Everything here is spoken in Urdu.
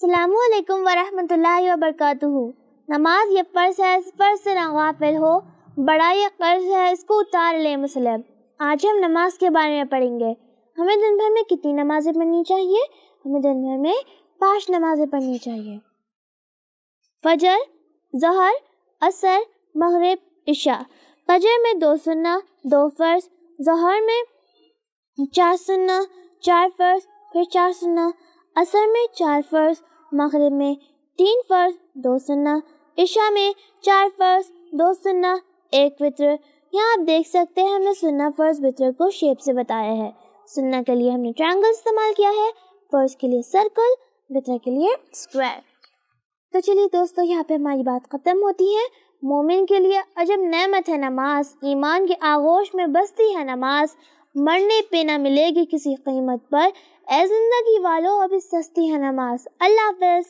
السلام علیکم ورحمۃ اللہ وبرکاتہ۔ نماز یہ فرض ہے، اس فرض سے نہ غافل ہو، بڑا یہ قرض ہے، اس کو اتار لے مسلم۔ آج ہم نماز کے بارے میں پڑھیں گے۔ ہمیں دن بھر میں کتنی نمازیں پڑھنی چاہیے؟ ہمیں دن بھر میں 5 نمازیں پڑھنی چاہیے۔ فجر، ظہر، عصر، مغرب، عشاء۔ فجر میں 2 سنہ، 2 فرض، ظہر میں 4 سنہ، 4 فرض، پھر 4 سنہ، عصر میں 4 فرض، مغرب میں 3 فرض، 2 سنہ، عشاء میں 4 فرض، 2 سنہ، 1 وتر۔ یہاں آپ دیکھ سکتے ہیں ہم نے سنہ، فرض، وتر کو شیپ سے بتایا ہے۔ سنہ کے لیے ہم نے ٹرائنگل استعمال کیا ہے، فرض کے لیے سرکل، وتر کے لیے اسکوائر۔ تو چلیے دوستو، یہاں پہ ہماری بات ختم ہوتی ہے۔ مومن کے لیے عجب نعمت ہے نماز، ایمان کے آغوش میں بستی ہے نماز، مرنے پہ نہ ملے گی کسی قیمت پر، اے زندگی والو ابھی سستی ہے نماز۔ اللہ حافظ۔